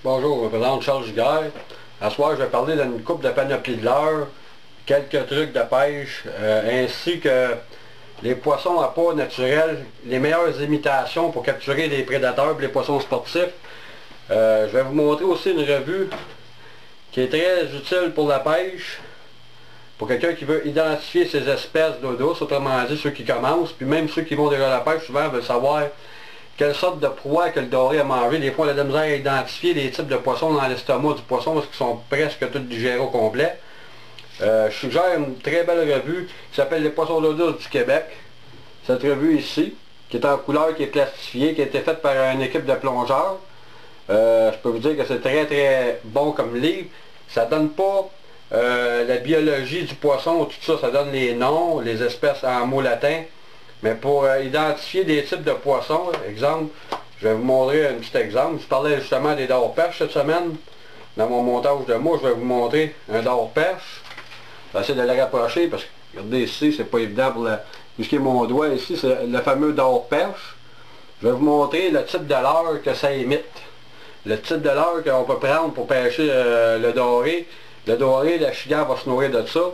Bonjour, je me présente Charles Giguère. À ce soir, je vais parler d'une coupe de panoplie de leurre, quelques trucs de pêche, ainsi que les poissons à peau naturelle, les meilleures imitations pour capturer les prédateurs et les poissons sportifs. Je vais vous montrer aussi une revue qui est très utile pour la pêche, pour quelqu'un qui veut identifier ces espèces d'eau douce, autrement dit ceux qui commencent, puis même ceux qui vont déjà à la pêche, souvent veulent savoir quelle sorte de proie que le doré a mangé. Des fois, on a de la misère à identifier les types de poissons dans l'estomac du poisson parce qu'ils sont presque tous digérés au complet. Je suggère une très belle revue qui s'appelle Les poissons d'eau douce du Québec. Cette revue ici, qui est en couleur, qui est plastifiée, qui a été faite par une équipe de plongeurs. Je peux vous dire que c'est très très bon comme livre. Ça donne pas la biologie du poisson, tout ça, ça donne les noms, les espèces en mots latins. Mais pour identifier des types de poissons, exemple, je vais vous montrer un petit exemple. Je parlais justement des dors-perches cette semaine. Dans mon montage de mots, je vais vous montrer un dors-perche. Je vais essayer de le rapprocher parce que, regardez ici, c'est pas évident pour jusqu'à mon doigt ici, c'est le fameux dors-perche. Je vais vous montrer le type de leurre que ça imite. Le type de leurre qu'on peut prendre pour pêcher le doré. Le doré, la chigasse va se nourrir de ça.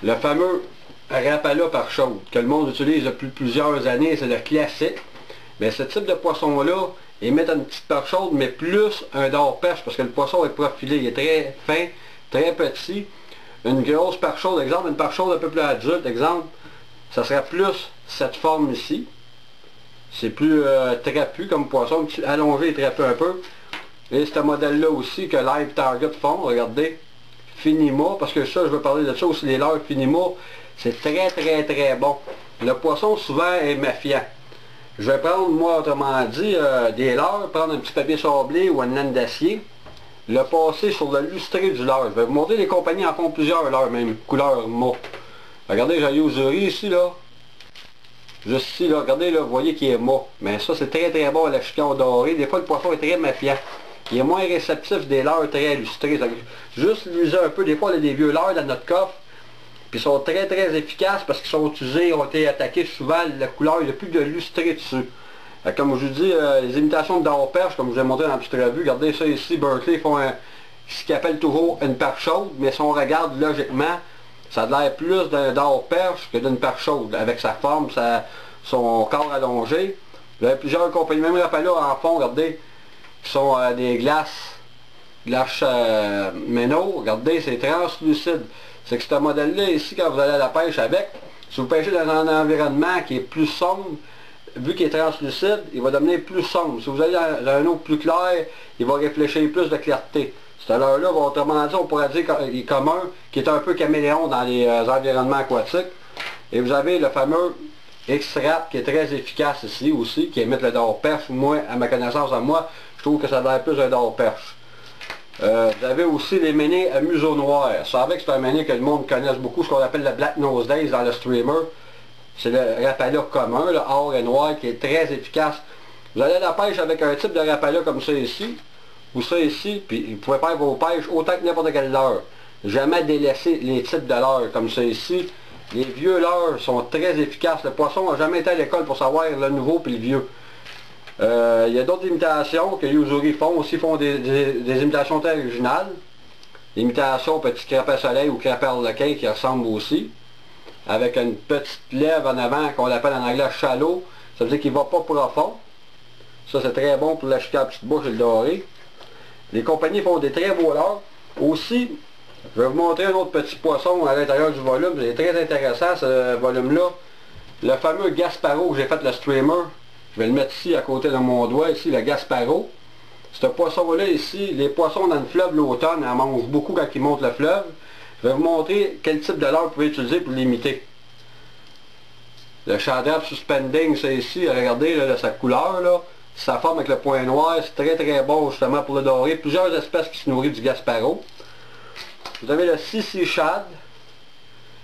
Le fameux Rapala par chaude, que le monde utilise depuis plusieurs années, c'est le classique. Mais ce type de poisson-là, ils mettent une petite perche chaude, mais plus un dors-perche, parce que le poisson est profilé, il est très fin, très petit. Une grosse perche chaude, exemple, une perche chaude un peu plus adulte, exemple, ça serait plus cette forme ici. C'est plus trapu comme poisson, allongé et trapu un peu. Et ce modèle-là aussi que Live Target font, regardez, Finima, parce que ça, je veux parler de ça aussi, les leurres Finima, c'est très très très bon. Le poisson souvent est méfiant. Je vais prendre, moi autrement dit, des leurres, prendre un petit papier sablé ou une laine d'acier, le passer sur le lustré du leurre. Je vais vous montrer, les compagnies en font plusieurs leurres, même couleur mauve. Regardez, j'ai Usuri ici, là. Juste ici, là, regardez, là, vous voyez qu'il est mauve. Mais ça, c'est très très bon à la chicane dorée. Des fois, le poisson est très méfiant. Il est moins réceptif des leurres très illustrés. Juste l'user un peu, des fois, on a des vieux leurres dans notre coffre. Puis ils sont très très efficaces parce qu'ils sont utilisés, ont été attaqués souvent, la couleur, il n'y a plus de lustré dessus. Comme je vous dis, les imitations de dors-perche, comme je vous ai montré dans la petite revue, regardez ça ici, Berkeley font ce qu'ils appellent toujours une perche chaude, mais si on regarde logiquement, ça a l'air plus d'un dors-perche que d'une perche chaude, avec sa forme, son corps allongé. Vous avez plusieurs compagnies, même Rapala en fond, regardez, qui sont des glaces Méno, regardez, c'est translucide. C'est que ce modèle-là, ici, quand vous allez à la pêche avec, si vous pêchez dans un environnement qui est plus sombre, vu qu'il est translucide, il va devenir plus sombre. Si vous allez dans un eau plus clair, il va réfléchir plus de clarté. Ce leurre-là, autrement dit, on pourrait dire qu'il est commun, qui est un peu caméléon dans les environnements aquatiques. Et vous avez le fameux X-Rap qui est très efficace ici aussi, qui émite le dors-perche. Moi, à ma connaissance, à moi, je trouve que ça a l'air plus un dors-perche. Vous avez aussi les ménés à museau noir. Vous savez que c'est un méné que le monde connaisse beaucoup, ce qu'on appelle le Black Nose Days dans le streamer. C'est le Rapala commun, le or et noir, qui est très efficace. Vous allez à la pêche avec un type de Rapala comme ça ici, ou ça ici, puis vous pouvez faire vos pêches autant que n'importe quelle leurre. Jamais délaisser les types de leurres comme ça ici. Les vieux leurres sont très efficaces. Le poisson n'a jamais été à l'école pour savoir le nouveau puis le vieux. Il y a d'autres imitations que Usuri font, aussi font des imitations très originales. L'imitation petit crapet soleil ou crapet harlequin qui ressemble aussi. Avec une petite lèvre en avant qu'on appelle en anglais shallow. Ça veut dire qu'il ne va pas profond. Ça c'est très bon pour la chicane petite bouche et le doré. Les compagnies font des très beaux leurres. Aussi, je vais vous montrer un autre petit poisson à l'intérieur du volume. C'est très intéressant ce volume-là. Le fameux Gasparo que j'ai fait le streamer. Je vais le mettre ici à côté de mon doigt, ici le Gasparo. Ce poisson-là ici, les poissons dans le fleuve l'automne, en mangent beaucoup quand ils montent le fleuve. Je vais vous montrer quel type de leurre vous pouvez utiliser pour l'imiter. Le Chandrap Suspending, c'est ici, regardez là, sa couleur, là, sa forme avec le point noir, c'est très très bon justement pour le doré. Plusieurs espèces qui se nourrissent du Gasparo. Vous avez le Sissi Shad,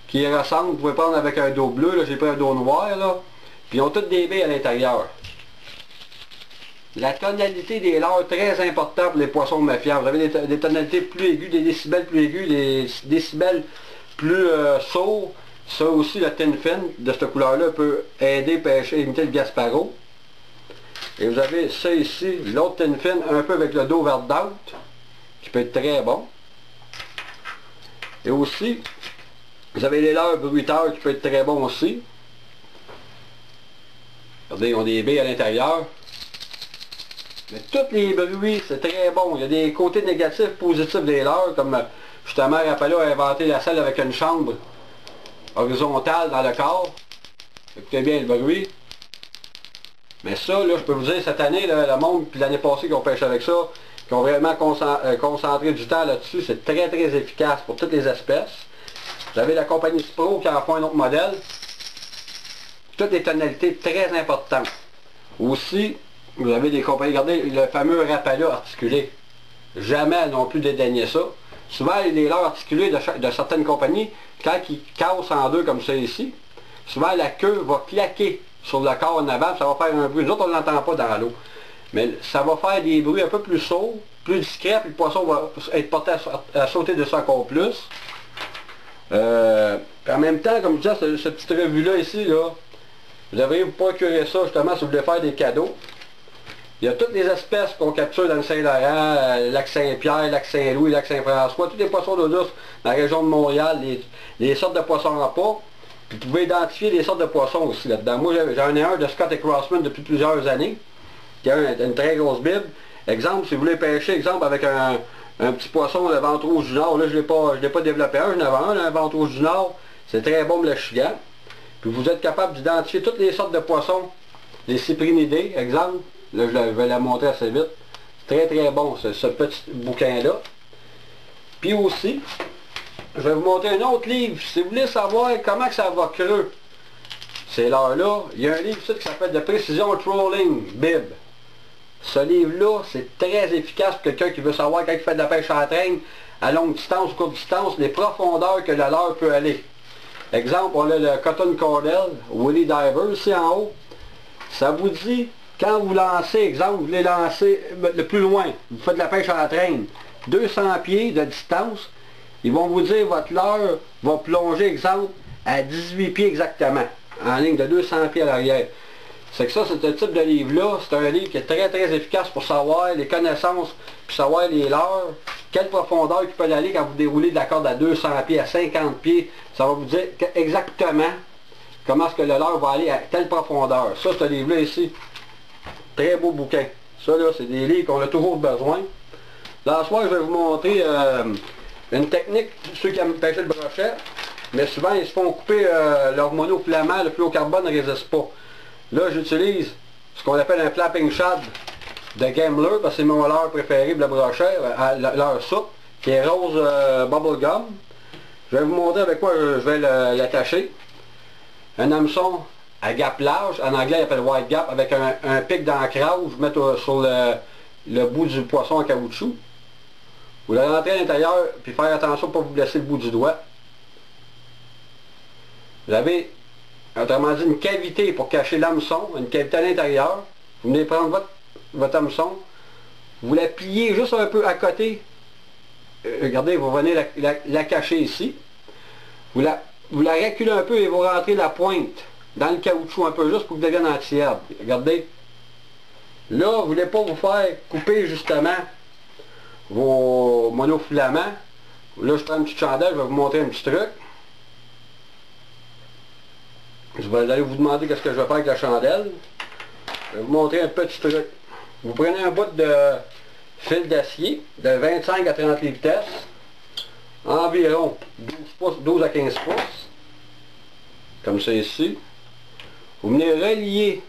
qui ressemble, vous pouvez prendre avec un dos bleu, j'ai pris un dos noir, là. Puis ils ont toutes des baies à l'intérieur. La tonalité des leurres, très important pour les poissons méfiants. Vous avez des tonalités plus aiguës, des décibels plus aigus, des décibels plus sourds. Ça aussi, le tin fin de cette couleur-là peut aider à pêcher, imiter le Gasparo. Et vous avez ça ici, l'autre tin fin, un peu avec le dos vers d'out, qui peut être très bon. Et aussi, vous avez les leurres bruiteurs qui peut être très bon aussi. Regardez, ils ont des baies à l'intérieur. Mais tous les bruits, c'est très bon. Il y a des côtés négatifs, positifs des leurres, comme justement Rapala a inventé la selle avec une chambre horizontale dans le corps. Écoutez bien le bruit. Mais ça, là, je peux vous dire, cette année, là, le monde, puis l'année passée qu'on pêche avec ça, qui ont vraiment concentré du temps là-dessus, c'est très très efficace pour toutes les espèces. Vous avez la compagnie Spro qui en fait un autre modèle. Toutes des tonalités très importantes. Aussi, vous avez des compagnies, regardez le fameux Rapala articulé. Jamais elles n'ont plus dédaigné ça. Souvent, les leurres articulés de certaines compagnies, quand ils cassent en deux comme ça ici, souvent la queue va claquer sur le corps en avant, ça va faire un bruit. Nous autres, on ne l'entend pas dans l'eau. Mais ça va faire des bruits un peu plus sourds, plus discrets, puis le poisson va être porté à sauter dessus encore plus. En même temps, comme je disais, cette petite revue-là ici, là, vous devriez vous procurer ça justement si vous voulez faire des cadeaux. Il y a toutes les espèces qu'on capture dans le Saint-Laurent, lac Saint-Pierre, lac Saint-Louis, lac Saint-François, tous les poissons d'eau douce dans la région de Montréal, les sortes de poissons en pas. Vous pouvez identifier les sortes de poissons aussi là-dedans. Moi, j'en ai un de Scott et Crossman depuis plusieurs années, qui a une très grosse bible. Exemple, si vous voulez pêcher, exemple, avec un petit poisson, le ventre rouge du Nord, là, je l'ai pas développé un, j'en avais un ventre rouge du Nord, c'est très bon pour le chigan. Puis vous êtes capable d'identifier toutes les sortes de poissons, les cyprinidés, exemple, là, je vais la montrer assez vite. C'est très très bon, ce petit bouquin-là. Puis aussi, je vais vous montrer un autre livre. Si vous voulez savoir comment que ça va creux, c'est là. Il y a un livre ici qui s'appelle de Précision Trolling Bib. Ce livre-là, c'est très efficace pour quelqu'un qui veut savoir quand il fait de la pêche à la traîne, à longue distance ou courte distance, les profondeurs que le leurre peut aller. Exemple, on a le Cotton Cordell, Willy Diver, ici en haut. Ça vous dit, quand vous lancez, exemple, vous voulez lancer le plus loin, vous faites de la pêche à la traîne, 200 pieds de distance, ils vont vous dire votre leurre va plonger, exemple, à 18 pieds exactement, en ligne de 200 pieds à l'arrière. C'est que ça, c'est un type de livre-là, c'est un livre qui est très très efficace pour savoir les connaissances, puis savoir les leurres, quelle profondeur ils peuvent aller quand vous déroulez de la corde à 200 pieds, à 50 pieds, ça va vous dire exactement comment est-ce que le leurre va aller à telle profondeur. Ça, ce livre-là ici, très beau bouquin. Ça, là, c'est des livres qu'on a toujours besoin. Là, ce soir, je vais vous montrer une technique, ceux qui aiment pêcher le brochet, mais souvent ils se font couper leur monofilament, le fluorocarbone ne résiste pas. Là, j'utilise ce qu'on appelle un flapping shad de Gambler, parce que c'est mon leurre préféré pour le brochet, leurre soupe, qui est rose bubblegum. Je vais vous montrer avec quoi je vais l'attacher. Un hameçon à gap large, en anglais il appelle wide gap, avec un pic d'ancrage, je vais mettre sur le bout du poisson en caoutchouc. Vous le rentrez à l'intérieur, puis faire attention pour ne pas vous blesser le bout du doigt. Vous avez, autrement dit, une cavité pour cacher l'hameçon, une cavité à l'intérieur. Vous venez prendre votre hameçon, vous la pliez juste un peu à côté. Regardez, vous venez la cacher ici. Vous la reculez un peu et vous rentrez la pointe dans le caoutchouc un peu, juste pour que devienne anti-herbe. Regardez. Là, vous ne voulez pas vous faire couper justement vos monofilaments. Là, je prends une petite chandelle, je vais vous montrer un petit truc. Je vais aller vous demander qu'est-ce que je vais faire avec la chandelle. Je vais vous montrer un petit truc. Vous prenez un bout de fil d'acier de 25 à 30 livres vitesse, environ 12 à 15 pouces, comme ça ici. Vous venez relier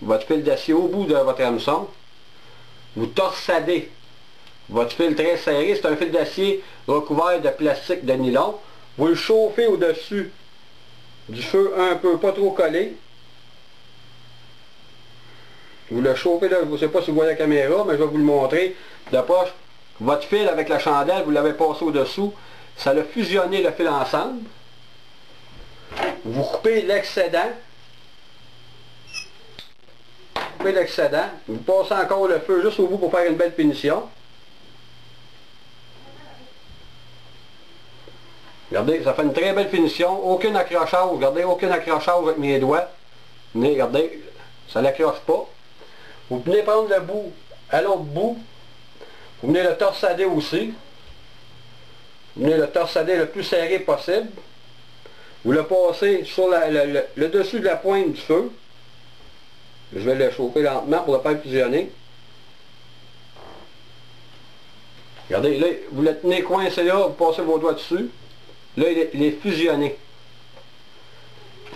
votre fil d'acier au bout de votre hameçon. Vous torsadez votre fil très serré, c'est un fil d'acier recouvert de plastique de nylon. Vous le chauffez au-dessus du feu un peu, pas trop collé. Vous le chauffez là, je ne sais pas si vous voyez la caméra, mais je vais vous le montrer. De poche, votre fil avec la chandelle, vous l'avez passé au-dessous, ça a fusionné le fil ensemble. Vous coupez l'excédent. Vous passez encore le feu juste au bout pour faire une belle finition. Regardez, ça fait une très belle finition. Aucun accrochage, regardez, aucun accrochage avec mes doigts. Regardez, ça n'accroche pas. Vous venez prendre le bout à l'autre bout, vous venez le torsader aussi. Vous venez le torsader le plus serré possible. Vous le passez sur le dessus de la pointe du feu. Je vais le chauffer lentement pour le faire fusionner. Regardez, là, vous le tenez coincé là, vous passez vos doigts dessus. Là, il est fusionné.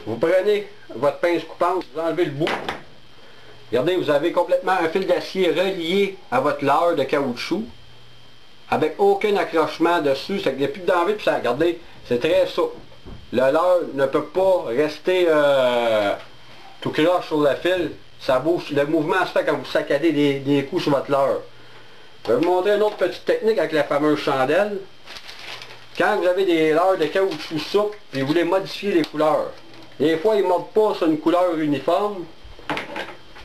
Vous prenez votre pince coupante, vous enlevez le bout. Regardez, vous avez complètement un fil d'acier relié à votre leurre de caoutchouc, avec aucun accrochement dessus, ça n'est plus d'envie, puis ça, regardez, c'est très souple. Le leurre ne peut pas rester tout croche sur le fil, ça bouge, le mouvement se fait quand vous saccadez des coups sur votre leurre. Je vais vous montrer une autre petite technique avec la fameuse chandelle. Quand vous avez des leurres de caoutchouc souple, et vous voulez modifier les couleurs, des fois ils ne mordent pas sur une couleur uniforme,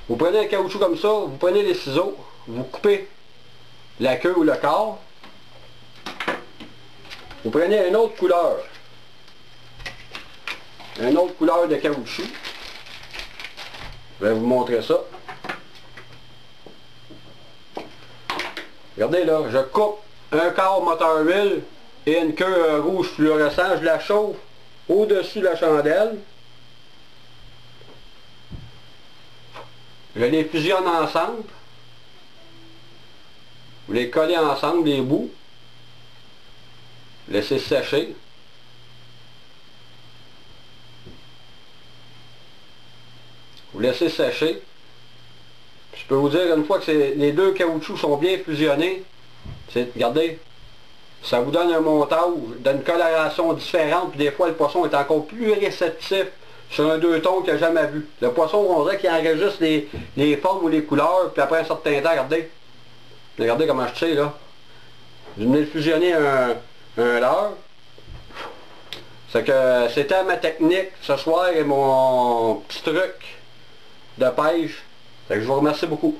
vous prenez un caoutchouc comme ça, vous prenez les ciseaux, vous coupez la queue ou le corps, vous prenez une autre couleur de caoutchouc, je vais vous montrer ça. Regardez là, je coupe un quart moteur huile et une queue rouge fluorescent, je la chauffe au-dessus de la chandelle. Je les fusionne ensemble. Vous les collez ensemble, les bouts. Laissez sécher. Vous laissez sécher. Je peux vous dire, une fois que les deux caoutchoucs sont bien fusionnés, regardez, ça vous donne un montage d'une coloration différente, puis des fois le poisson est encore plus réceptif sur un deux tons qu'il n'a jamais vu. Le poisson, on dirait qu'il enregistre les formes ou les couleurs, puis après un certain temps, regardez comment je tire là. Je venais de fusionner un leurre. C'est que c'était ma technique ce soir et mon petit truc de pêche. Fait que je vous remercie beaucoup.